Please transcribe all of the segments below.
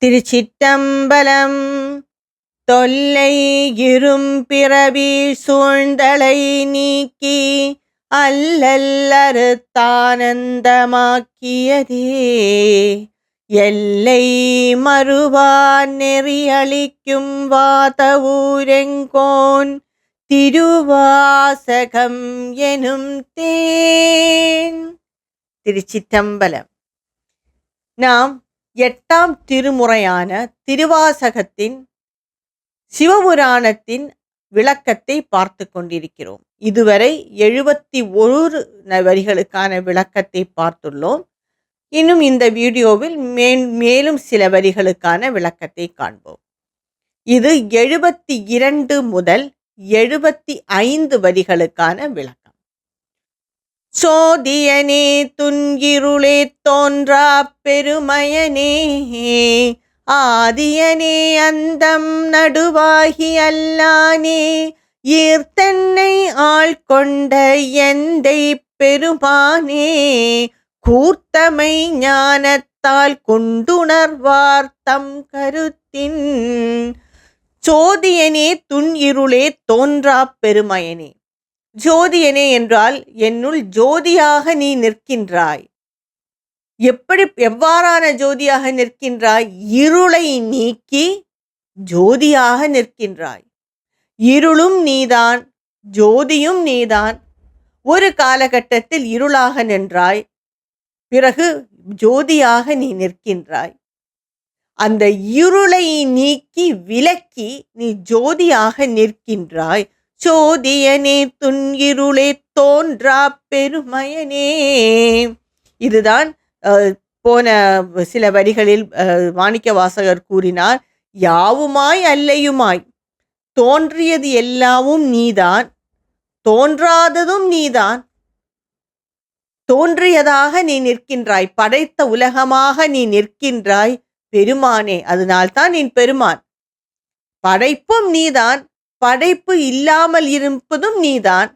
திருச்சிற்றம்பலம். தொல்லை இரும்பிறவி சூழ்ந்தலை நீக்கி அல்லல்லறுத்தானந்தமாக்கியதே எல்லை மறுவான் நெறியளிக்கும் வாதவூரெங்கோன் திருவாசகம் எனும் தேன். திருச்சிற்றம்பலம். நாம் 8ஆம் திருமுறையான திருவாசகத்தின் சிவபுராணத்தின் விளக்கத்தை பார்த்து கொண்டிருக்கிறோம். இதுவரை 71 வரிகளுக்கான விளக்கத்தை பார்த்துள்ளோம். இன்னும் இந்த வீடியோவில் மேலும் சில வரிகளுக்கான விளக்கத்தை காண்போம். இது 72 முதல் 75 வரிகளுக்கான விளக்கம். சோதியனே துன்கிருளே தோன்றா பெருமயனே ஆதியனே அந்தம் நடுவாகி அல்லானே ஈர்த்தன்னை ஆள்கொண்ட எந்தை பெருமானே கூர்த்தமை ஞானத்தால் கொண்டுணர்வார் தம் கருத்தின். சோதியனே துன் இருளே தோன்றா பெருமயனே. ஜோதியனே என்றால் என்னுள் ஜோதியாக நீ நிற்கின்றாய். எவ்வாறான ஜோதியாக நிற்கின்றாய்? இருளை நீக்கி ஜோதியாக நிற்கின்றாய். இருளும் நீதான், ஜோதியும் நீதான். ஒரு காலகட்டத்தில் இருளாக நின்றாய், பிறகு ஜோதியாக நீ நிற்கின்றாய். அந்த இருளை நீக்கி விலக்கி நீ ஜோதியாக நிற்கின்றாய். சோதியனே துன்கிருளே தோன்றா பெருமயனே. இதுதான் போன சில வரிகளில் மாணிக்க வாசகர் கூறினார். யாவுமாய் அல்லையுமாய் தோன்றியது எல்லாமும் நீதான், தோன்றாததும் நீதான். தோன்றியதாக நீ நிற்கின்றாய், படைத்த உலகமாக நீ நிற்கின்றாய் பெருமானே. அதனால்தான் நீ பெருமான். படைப்பும் நீதான், படைப்பு இல்லாமல் இருப்பதும் நீதான்.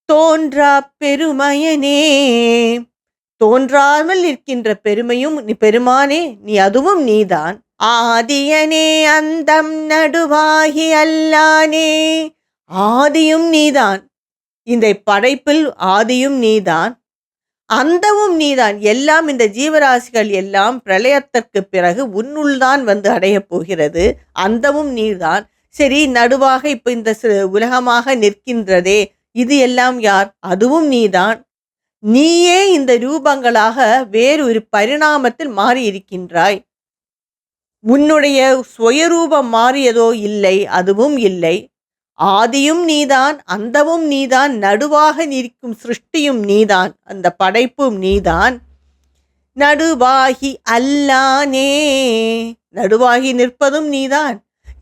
தோன்றா பெருமயனே, தோன்றாமல் நிற்கின்ற பெருமையும் நீ பெருமானே, நீ அதுவும் நீதான். ஆதியனே அந்தம் நடுவாகி அல்லானே, ஆதியும் நீதான். இந்த படைப்பில் ஆதியும் நீதான், அந்தமும் நீதான். எல்லாம் இந்த ஜீவராசிகள் எல்லாம் பிரளயத்திற்கு பிறகு உன்னுள்தான் வந்து அடையப் போகிறது. அந்தமும் நீதான். சரி, நடுவாக இப்ப இந்த உலகமாக நிற்கின்றதே, இது எல்லாம் யார்? அதுவும் நீதான். நீயே இந்த ரூபங்களாக வேறு ஒரு பரிணாமத்தில் மாறி இருக்கின்றாய். உன்னுடைய சுயரூபம் மாறியதோ? இல்லை, அதுவும் இல்லை. ஆதியும் நீதான், அந்தமும் நீதான், நடுவாக நிற்கும் சிருஷ்டியும் நீதான், அந்த படைப்பும் நீதான். நடுவாகி அல்லானே, நடுவாகி நிற்பதும் நீதான்,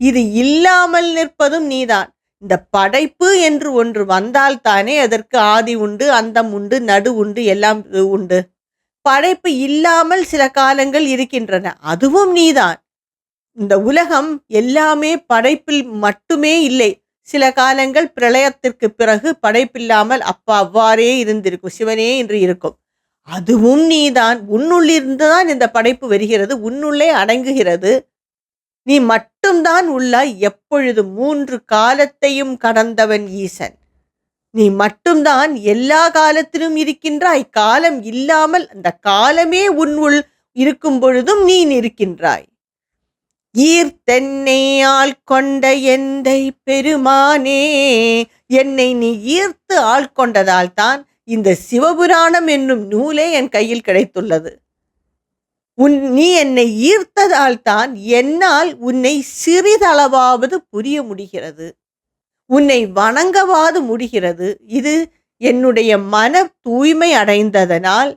இது இல்லாமல் நிற்பதும் நீதான். இந்த படைப்பு என்று ஒன்று வந்தால்தானே அதற்கு ஆதி உண்டு, அந்தம் உண்டு, நடு உண்டு, எல்லாம் உண்டு. படைப்பு இல்லாமல் சில காலங்கள் இருக்கின்றன, அதுவும் நீதான். இந்த உலகம் எல்லாமே படைப்பில் மட்டுமே இல்லை. சில காலங்கள் பிரளயத்திற்கு பிறகு படைப்பில்லாமல் அவ்வாறே இருந்திருக்கும், சிவனே என்று இருக்கும். அதுவும் நீதான். உன்னுள்ளிருந்துதான் இந்த படைப்பு வருகிறது, உன்னுள்ளே அடங்குகிறது. நீ மட்டும்தான் உள்ளாய். எப்பொழுது 3 காலத்தையும் கடந்தவன் ஈசன். நீ மட்டும்தான் எல்லா காலத்திலும் இருக்கின்றாய். காலம் இல்லாமல் அந்த காலமே உன்னுள் இருக்கும் பொழுதும் நீ இருக்கின்றாய். ஈர்த்தென்னை ஆள்கொண்ட எந்தை பெருமானே, என்னை நீ ஈர்த்து ஆள்கொண்டதால் தான் இந்த சிவபுராணம் என்னும் நூலே என் கையில் கிடைத்துள்ளது. நீ என்னை ஈர்த்ததால் தான் என்னால் உன்னை சிறிதளவாவது புரிய முடிகிறது, உன்னை வணங்கவாது முடிகிறது. இது என்னுடைய மன தூய்மை அடைந்ததனால்,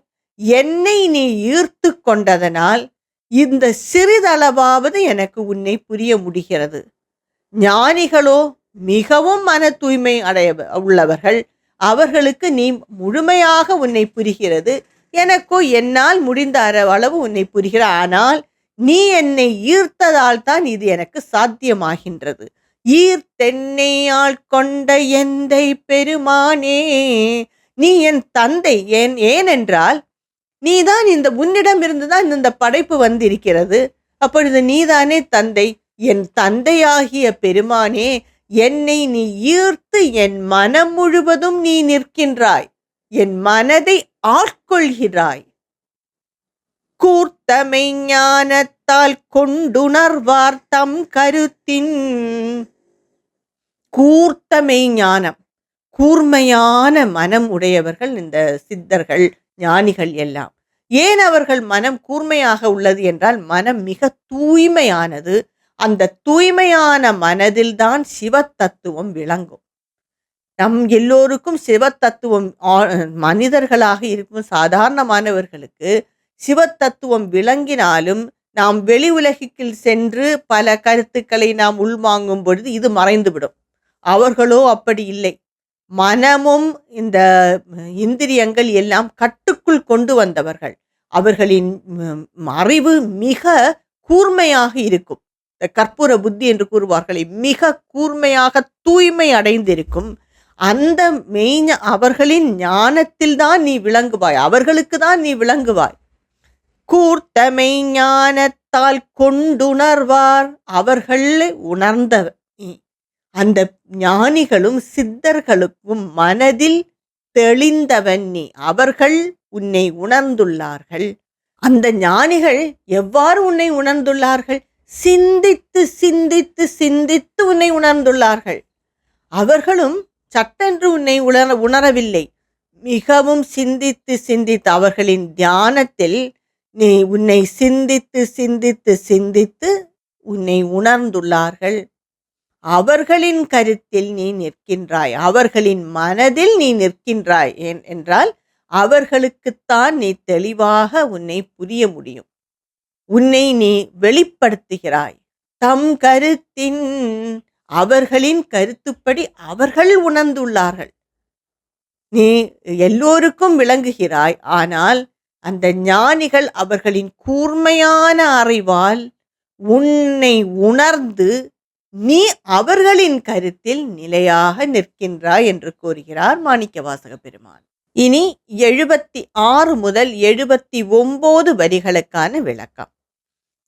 என்னை நீ ஈர்த்து கொண்டதனால் இந்த சிறிதளவாவது எனக்கு உன்னை புரிய முடிகிறது. ஞானிகளோ மிகவும் மன தூய்மை உள்ளவர்கள், அவர்களுக்கு நீ முழுமையாக உன்னை புரிகிறது. எனக்கோ என்னால் முடிந்த அளவு உன்னை புரிகிற. ஆனால் நீ என்னை ஈர்த்ததால் தான் இது எனக்கு சாத்தியமாகின்றது. ஈர்த்தென்னை ஆள்கொண்ட எந்தை பெருமானே, நீ என் தந்தை. ஏனென்றால் நீதான் உன்னிடம் இருந்துதான் இந்த படைப்பு வந்திருக்கிறது. அப்பொழுது நீதானே தந்தை. என் தந்தையாகிய பெருமானே, என்னை நீ ஈர்த்து என் மனம் முழுவதும் நீ நிற்கின்றாய், என் மனதை ஆட்கொள்கிறாய். கூர்த்தமை ஞானத்தால் கொண்டுணர்வார் தம் கருத்தின். கூர்த்தமை ஞானம், கூர்மையான மனம் உடையவர்கள் இந்த சித்தர்கள், ஞானிகள் எல்லாம். ஏன் அவர்கள் மனம் கூர்மையாக உள்ளது என்றால், மனம் மிக தூய்மையானது. அந்த தூய்மையான மனதில்தான் சிவ தத்துவம் விளங்கும். நம் எல்லோருக்கும் சிவ தத்துவம், மனிதர்களாக இருக்கும் சாதாரணமானவர்களுக்கு சிவ தத்துவம் விளங்கினாலும் நாம் வெளி உலகில் சென்று பல கருத்துக்களை நாம் உள்வாங்கும் பொழுது இது மறைந்துவிடும். அவர்களோ அப்படி இல்லை. மனமும் இந்த இந்திரியங்கள் எல்லாம் கட்டுக்குள் கொண்டு வந்தவர்கள். அவர்களின் அறிவு மிக கூர்மையாக இருக்கும். கற்பூர புத்தி என்று கூறுவார்களே, மிக கூர்மையாக தூய்மை அடைந்திருக்கும். அந்த அவர்களின் ஞானத்தில் தான் நீ விளங்குவாய், அவர்களுக்கு தான் நீ விளங்குவாய். கூர்த்தமை ஞானத்தால் கொண்டுணர்வார், அவர்கள் உணர்ந்த அந்த ஞானிகளும் சித்தர்களுக்கும் மனதில் தெளிந்தவன் நீ. அவர்கள் உன்னை உணர்ந்துள்ளார்கள். அந்த ஞானிகள் எவ்வாறு உன்னை உணர்ந்துள்ளார்கள்? சிந்தித்து சிந்தித்து சிந்தித்து உன்னை உணர்ந்துள்ளார்கள். அவர்களும் சட்டென்று உன்னை உணரவில்லை. மிகவும் சிந்தித்து சிந்தித்து அவர்களின் தியானத்தில் நீ உன்னை சிந்தித்து சிந்தித்து சிந்தித்து உன்னை உணர்ந்துள்ளார்கள். அவர்களின் கருத்தில் நீ நிற்கின்றாய், அவர்களின் மனதில் நீ நிற்கின்றாய். என்றால் அவர்களுக்குத்தான் நீ தெளிவாக உன்னை புரிய முடியும். உன்னை நீ வெளிப்படுத்துகிறாய். தம் கருத்தின், அவர்களின் கருத்துப்படி அவர்கள் உணர்ந்துள்ளார்கள். நீ எல்லோருக்கும் விளங்குகிறாய். ஆனால் அந்த ஞானிகள் அவர்களின் கூர்மையான அறிவால் உன்னை உணர்ந்து நீ அவர்களின் கருத்தில் நிலையாக நிற்கின்றாய் என்று கூறுகிறார் மாணிக்கவாசக பெருமான். இனி 76 முதல் 79 வரிகளுக்கான விளக்கம்.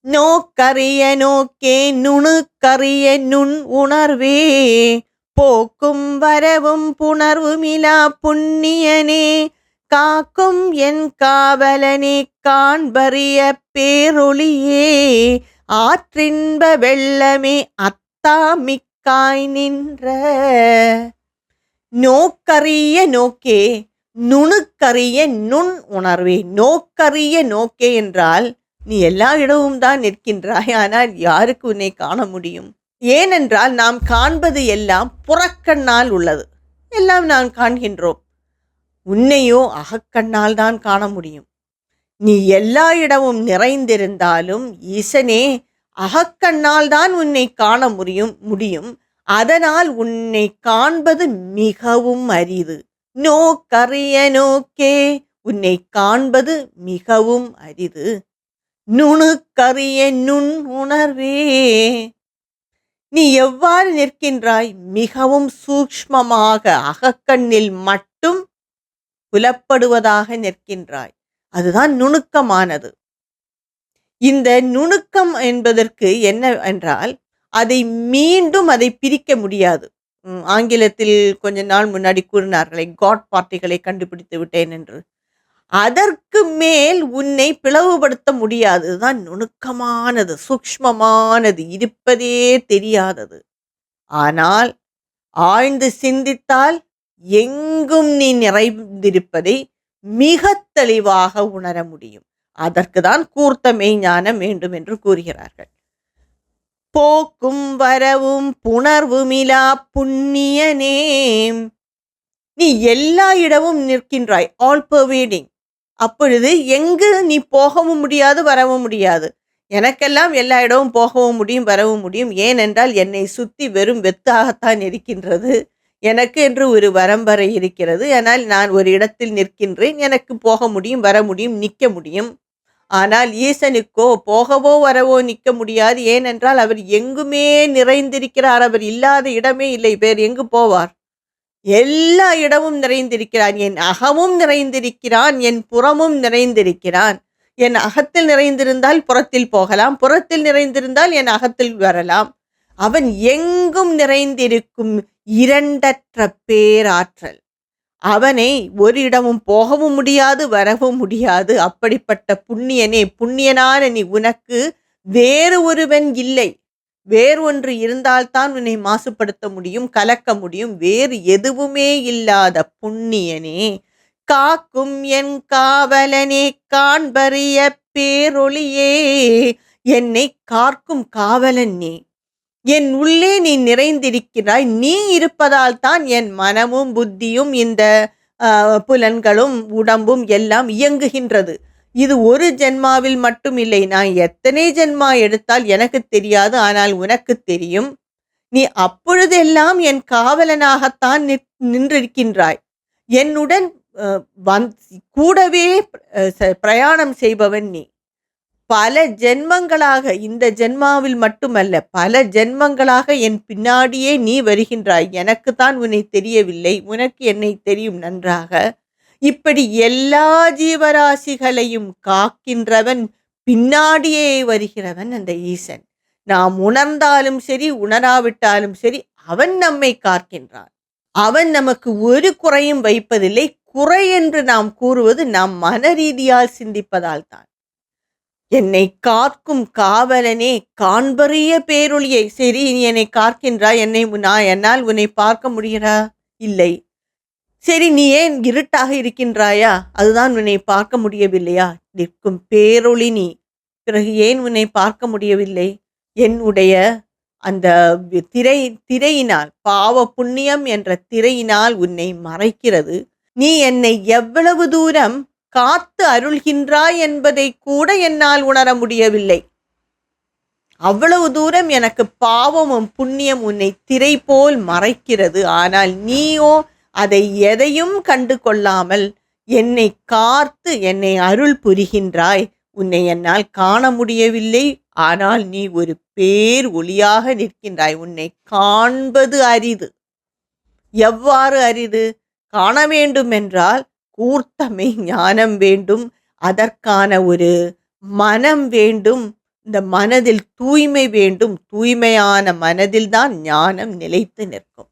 நோக்கரிய நோக்கே நுணுக்கரிய நுண் உணர்வே, போக்கும் வரவும் புணர்வுமிலா புண்ணியனே, காக்கும் என் காவலனே காண்பறிய பேரொளியே, ஆற்றின்ப வெள்ளமே அத்தாமிக்காய் நின்ற. நோக்கரிய நோக்கே நுணுக்கரிய நுண் உணர்வே. நோக்கரிய நோக்கே என்றால் நீ எல்லா இடமும் தான் நிற்கின்றாய். ஆனால் யாருக்கு உன்னை காண முடியும்? ஏனென்றால் நாம் காண்பது எல்லாம் புறக்கண்ணால் உள்ளது. எல்லாம் நாம் காண்கின்றோம். உன்னையோ அகக்கண்ணால் தான் காண முடியும். நீ எல்லா இடமும் நிறைந்திருந்தாலும் ஈசனே அகக்கண்ணால் தான் உன்னை காண முடியும். அதனால் உன்னை காண்பது மிகவும் அரிது. நோக்கரிய நோக்கே, உன்னை காண்பது மிகவும் அரிது. நுணுக்கரிய நுண் உணர்வே, நீ எவ்வாறு நிற்கின்றாய்? மிகவும் சூக்ஷ்மமாக அகக்கண்ணில் மட்டும் புலப்படுவதாக நிற்கின்றாய். அதுதான் நுணுக்கமானது. இந்த நுணுக்கம் என்பதற்கு என்ன என்றால், அதை மீண்டும் அதை பிரிக்க முடியாது. ஆங்கிலத்தில் கொஞ்ச நாள் முன்னாடி கூறினார்களே, காட் பார்ட்டிகளை கண்டுபிடித்து விட்டேன் என்று. அதற்கு மேல் உன்னை பிளவுபடுத்த முடியாது. அதுதான் நுணுக்கமானது, சூக்ஷ்மமானது, இருப்பதே தெரியாதது. ஆனால் ஆழ்ந்து சிந்தித்தால் எங்கும் நீ நிறைந்திருப்பதை மிக தெளிவாக உணர முடியும். அதற்கு தான் கூர்த்த மெய்ஞானம் வேண்டும் என்று கூறுகிறார்கள். போக்கும் வரவும் புணர்வுமிலா புண்ணியனே, நீ எல்லா இடமும் நிற்கின்றாய், ஆல் பர்வேடிங். அப்பொழுது எங்கு நீ போகவும் முடியாது, வரவும் முடியாது. எனக்கெல்லாம் எல்லா இடமும் போகவும் முடியும், வரவும் முடியும். ஏனென்றால் என்னை சுற்றி வெறும் வெத்தாகத்தான் இருக்கின்றது. எனக்கு என்று ஒரு வரம்பரை இருக்கிறது. ஆனால் நான் ஒரு இடத்தில் நிற்கின்றேன். எனக்கு போக முடியும், வர முடியும், நிற்க முடியும். ஆனால் ஈசனுக்கோ போகவோ வரவோ நிற்க முடியாது. ஏனென்றால் அவர் எங்குமே நிறைந்திருக்கிறார். அவர் இல்லாத இடமே இல்லை. வேறு எங்கு போவார்? எல்லா இடமும் நிறைந்திருக்கிறான். என் அகமும் நிறைந்திருக்கிறான், என் புறமும் நிறைந்திருக்கிறான். என் அகத்தில் நிறைந்திருந்தால் புறத்தில் போகலாம், புறத்தில் நிறைந்திருந்தால் என் அகத்தில் வரலாம். அவன் எங்கும் நிறைந்திருக்கும் இரண்டற்ற பேராற்றல். அவனை ஒரு இடமும் போகவும் முடியாது, வரவும் முடியாது. அப்படிப்பட்ட புண்ணியனே, புண்ணியனான நீ, உனக்கு வேறு ஒருவன் இல்லை. வேறு ஒன்று இருந்தால்தான் உன்னை மாசுபடுத்த முடியும், கலக்க முடியும். வேறு எதுவுமே இல்லாத புண்ணியனே, காக்கும் என் காவலனே, காண்பறிய பேரொளியே, என்னை காக்கும் காவலன் நீ. என் உள்ளே நீ நிறைந்திருக்கிறாய். நீ இருப்பதால் தான் என் மனமும் புத்தியும் இந்த புலன்களும் உடம்பும் எல்லாம் இயங்குகின்றது. இது ஒரு ஜென்மாவில் மட்டும் இல்லை. நான் எத்தனை ஜென்மா எடுத்தால் எனக்கு தெரியாது, ஆனால் உனக்கு தெரியும். நீ அப்பொழுதெல்லாம் என் காவலனாகத்தான் நின்றிருக்கின்றாய். என்னுடன் கூடவே பிரயாணம் செய்பவன் நீ. பல ஜென்மங்களாக, இந்த ஜென்மாவில் மட்டுமல்ல, பல ஜென்மங்களாக என் பின்னாடியே நீ வருகின்றாய். எனக்கு தான் உன்னை தெரியவில்லை, உனக்கு என்னை தெரியும் நன்றாக. இப்படி எல்லா ஜீவராசிகளையும் காக்கின்றவன், பின்னாடியே வருகிறவன் அந்த ஈசன். நாம் உணர்ந்தாலும் சரி, உணராவிட்டாலும் சரி, அவன் நம்மை காக்கின்றான். அவன் நமக்கு ஒரு குறையும் வைப்பதில்லை. குறை என்று நாம் கூறுவது நாம் மன ரீதியால் சிந்திப்பதால் தான். என்னை காக்கும் காவலனே, காண்பறிய பேரொளியை. சரி, நீ என்னை காக்கின்றாய், என்னால் உன்னை பார்க்க முடிகிறா? இல்லை. சரி, நீ ஏன் இருட்டாக இருக்கின்றாயா? அதுதான் உன்னை பார்க்க முடியவில்லையா? நிற்கும் பேரொளி நீ. பிறகு ஏன் உன்னை பார்க்க முடியவில்லை? என்னுடைய அந்த திரையினால், பாவ புண்ணியம் என்ற திரையினால் உன்னை மறைக்கிறது. நீ என்னை எவ்வளவு தூரம் காத்து அருள்கின்றாய் என்பதை கூட என்னால் உணர முடியவில்லை. அவ்வளவு தூரம் எனக்கு பாவமும் புண்ணியம் உன்னை திரை போல் மறைக்கிறது. ஆனால் நீயோ அதை எதையும் கண்டு கொள்ளாமல் என்னை காத்து என்னை அருள் புரிகின்றாய். உன்னை என்னால் காண முடியவில்லை, ஆனால் நீ ஒரு பேர் ஒளியாக நிற்கின்றாய். உன்னை காண்பது அரிது. எவ்வாறு அரிது? காண வேண்டும் என்றால் கூர்த்தமை ஞானம் வேண்டும், அதற்கான ஒரு மனம் வேண்டும், இந்த மனதில் தூய்மை வேண்டும். தூய்மையான மனதில் தான் ஞானம் நிலைத்து நிற்கும்.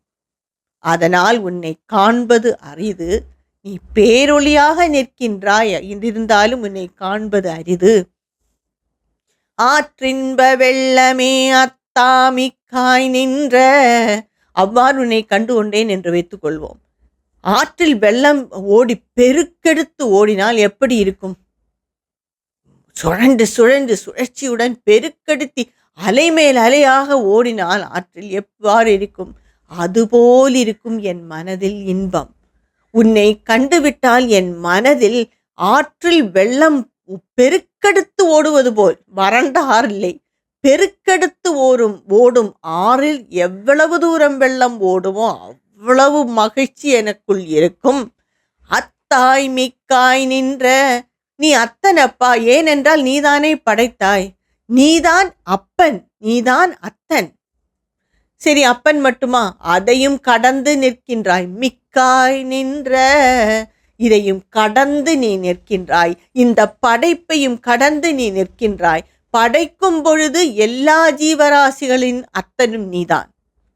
அதனால் உன்னை காண்பது அரிது. நீ பேரொளியாக நிற்கின்றாய், இருந்தாலும் உன்னை காண்பது அரிது. ஆற்றின்ப வெள்ளமே அத்தாமிக்காய் நின்ற, அவ்வாறு உன்னை கண்டு கொண்டேன் என்று வைத்துக் கொள்வோம். ஆற்றில் வெள்ளம் ஓடி பெருக்கெடுத்து ஓடினால் எப்படி இருக்கும்? சுழன்று சுழன்று சுழற்சியுடன் பெருக்கெடுத்தி அலைமேல் அலையாக ஓடினால் ஆற்றில் எவ்வாறு இருக்கும்? அதுபோல் இருக்கும் என் மனதில் இன்பம். உன்னை கண்டுவிட்டால் என் மனதில் ஆற்றில் வெள்ளம் பெருக்கெடுத்து ஓடுவது போல், வறண்ட ஆறு இல்லை, பெருக்கெடுத்து ஓடும் ஆறில் எவ்வளவு தூரம் வெள்ளம் ஓடுமோ அவ்வளவு மகிழ்ச்சி எனக்குள் இருக்கும். அத்தாய் மிக்காய் நின்ற, நீ அத்தனப்பா. ஏனென்றால் நீதானே படைத்தாய், நீதான் அப்பன், நீதான் அத்தன். சரி, அப்பன் மட்டுமா? அதையும் கடந்து நிற்கின்றாய். மிக்காய் நின்ற, இதையும் கடந்து நீ நிற்கின்றாய். இந்த படைப்பையும் கடந்து நீ நிற்கின்றாய். படைக்கும் பொழுது எல்லா ஜீவராசிகளின் அத்தனும் நீதான்.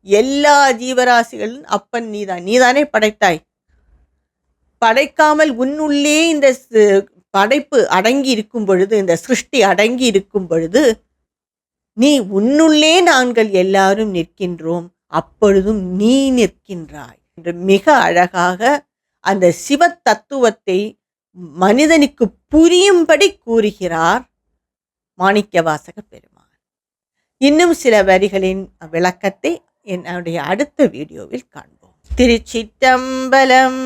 எல்லா ஜீவராசிகளின் அப்பன் நீதான். நீதானே படைத்தாய். படைக்காமல் உன்னுள்ளே இந்த படைப்பு அடங்கி இருக்கும் பொழுது, இந்த சிருஷ்டி அடங்கி இருக்கும் பொழுது, நீ உன்னுள்ளே நாங்கள் எல்லாரும் நிற்கின்றோம், அப்பொழுதும் நீ நிற்கின்றாய் என்று மிக அழகாக அந்த சிவ தத்துவத்தை மனிதனுக்கு புரியும்படி கூறுகிறார் மாணிக்கவாசக பெருமான். இன்னும் சில வரிகளின் விளக்கத்தை என்னுடைய அடுத்த வீடியோவில் காண்போம். திருச்சிற்றம்பலம்.